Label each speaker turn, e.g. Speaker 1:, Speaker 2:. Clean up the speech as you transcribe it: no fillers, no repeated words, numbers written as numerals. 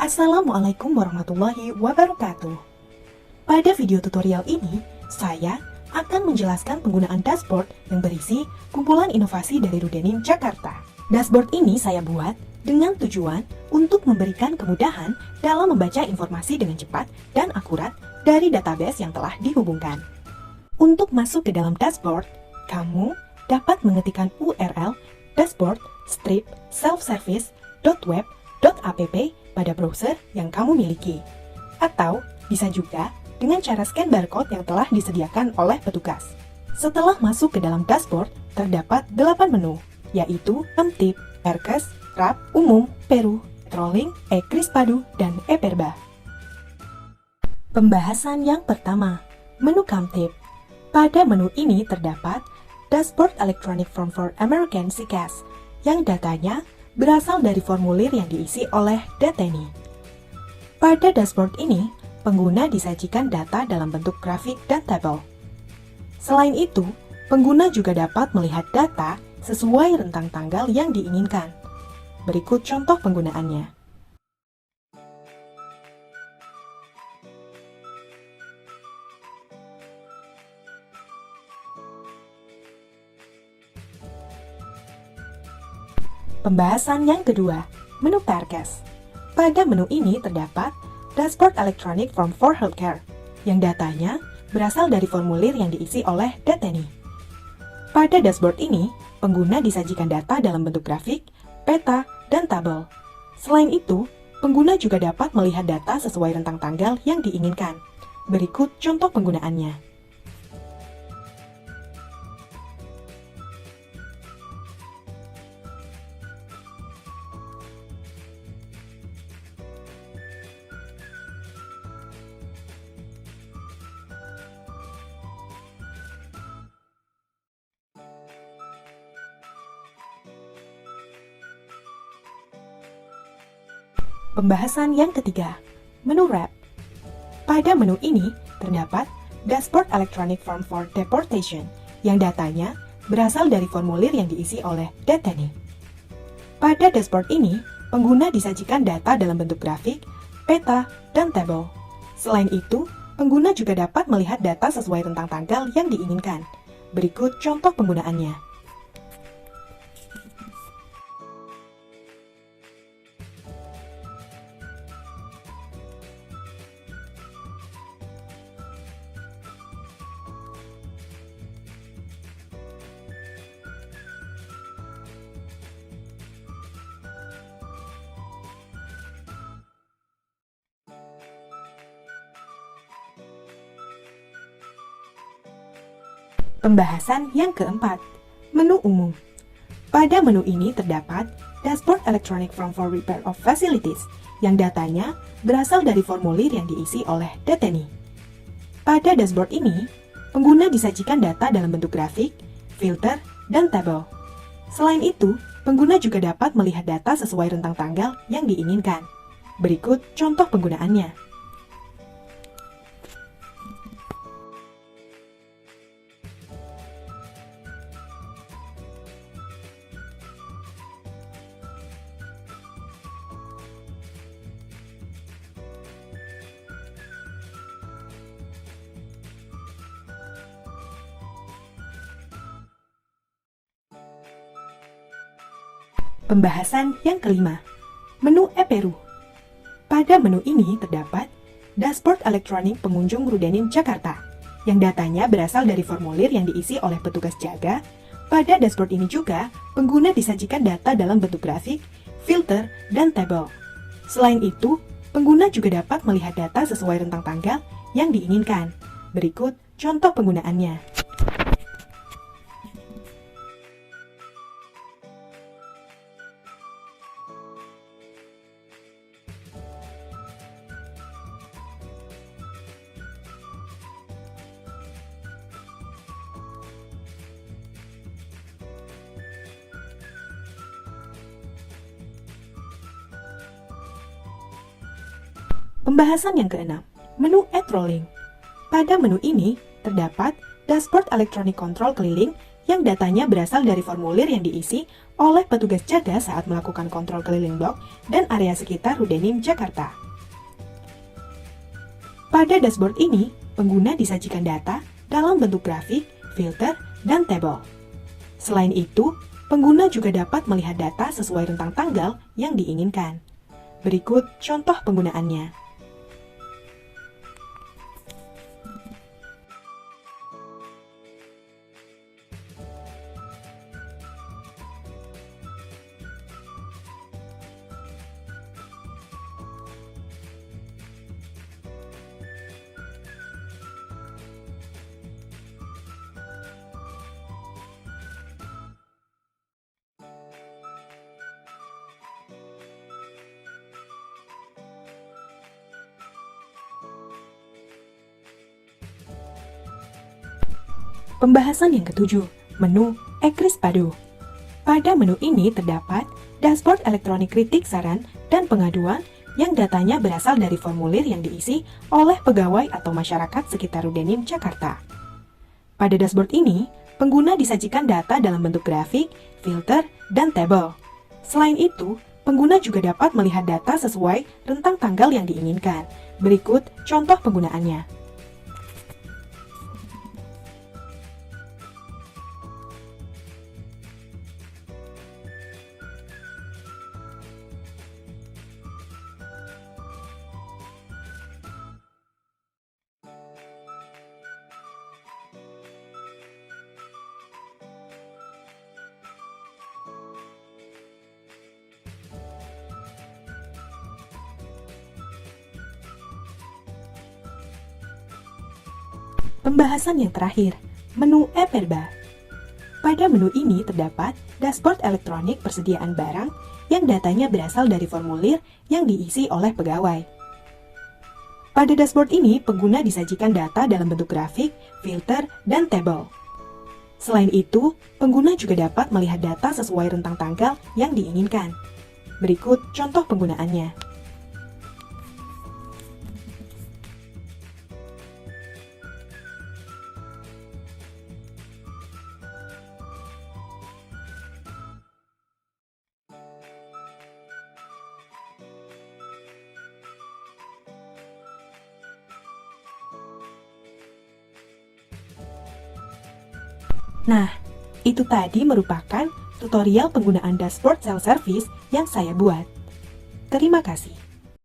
Speaker 1: Assalamualaikum warahmatullahi wabarakatuh. Pada video tutorial ini, saya akan menjelaskan penggunaan dashboard yang berisi kumpulan inovasi dari Rudenim Jakarta. Dashboard ini saya buat dengan tujuan untuk memberikan kemudahan dalam membaca informasi dengan cepat dan akurat dari database yang telah dihubungkan. Untuk masuk ke dalam dashboard, kamu dapat mengetikkan URL dashboard/self-service.web.app pada browser yang kamu miliki. Atau bisa juga dengan cara scan barcode yang telah disediakan oleh petugas. Setelah masuk ke dalam dashboard, terdapat 8 menu, yaitu Camtip, Erkes, RAP, Umum, Peru, Trolling, Krispadu, dan Perba. Pembahasan yang pertama, menu Camtip. Pada menu ini terdapat Dashboard Electronic Form for American CCAS, yang datanya berasal dari formulir yang diisi oleh Deteni. Pada dashboard ini, pengguna disajikan data dalam bentuk grafik dan tabel. Selain itu, pengguna juga dapat melihat data sesuai rentang tanggal yang diinginkan. Berikut contoh penggunaannya. Pembahasan yang kedua, menu Perkes. Pada menu ini terdapat Dashboard Electronic Form for Healthcare, yang datanya berasal dari formulir yang diisi oleh Deteni. Pada dashboard ini, pengguna disajikan data dalam bentuk grafik, peta, dan tabel. Selain itu, pengguna juga dapat melihat data sesuai rentang tanggal yang diinginkan. Berikut contoh penggunaannya. Pembahasan yang ketiga, menu RAP. Pada menu ini terdapat Dashboard Electronic Form for Deportation, yang datanya berasal dari formulir yang diisi oleh Deteni. Pada dashboard ini, pengguna disajikan data dalam bentuk grafik, peta, dan tabel. Selain itu, pengguna juga dapat melihat data sesuai rentang tanggal yang diinginkan. Berikut contoh penggunaannya. Pembahasan yang keempat, menu umum. Pada menu ini terdapat Dashboard Electronic Form for Repair of Facilities, yang datanya berasal dari formulir yang diisi oleh Deteni. Pada dashboard ini, pengguna disajikan data dalam bentuk grafik, filter, dan tabel. Selain itu, pengguna juga dapat melihat data sesuai rentang tanggal yang diinginkan. Berikut contoh penggunaannya. Pembahasan yang kelima, menu Peru. Pada menu ini terdapat Dashboard Elektronik Pengunjung Rudenim Jakarta, yang datanya berasal dari formulir yang diisi oleh petugas jaga. Pada dashboard ini juga, pengguna disajikan data dalam bentuk grafik, filter, dan tabel. Selain itu, pengguna juga dapat melihat data sesuai rentang tanggal yang diinginkan. Berikut contoh penggunaannya. Pembahasan yang keenam, menu Trolling. Pada menu ini terdapat Dashboard Electronic Control Keliling yang datanya berasal dari formulir yang diisi oleh petugas jaga saat melakukan kontrol keliling blok dan area sekitar Rudenim, Jakarta. Pada dashboard ini, pengguna disajikan data dalam bentuk grafik, filter, dan tabel. Selain itu, pengguna juga dapat melihat data sesuai rentang tanggal yang diinginkan. Berikut contoh penggunaannya. Pembahasan yang ketujuh, menu Ekris Padu. Pada menu ini terdapat dashboard elektronik kritik saran dan pengaduan yang datanya berasal dari formulir yang diisi oleh pegawai atau masyarakat sekitar Rudenim, Jakarta. Pada dashboard ini, pengguna disajikan data dalam bentuk grafik, filter, dan tabel. Selain itu, pengguna juga dapat melihat data sesuai rentang tanggal yang diinginkan. Berikut contoh penggunaannya. Pembahasan yang terakhir, menu e-Perba. Pada menu ini terdapat dashboard elektronik persediaan barang yang datanya berasal dari formulir yang diisi oleh pegawai. Pada dashboard ini, pengguna disajikan data dalam bentuk grafik, filter, dan tabel. Selain itu, pengguna juga dapat melihat data sesuai rentang tanggal yang diinginkan. Berikut contoh penggunaannya. Nah, itu tadi merupakan tutorial penggunaan dashboard self-service yang saya buat. Terima kasih.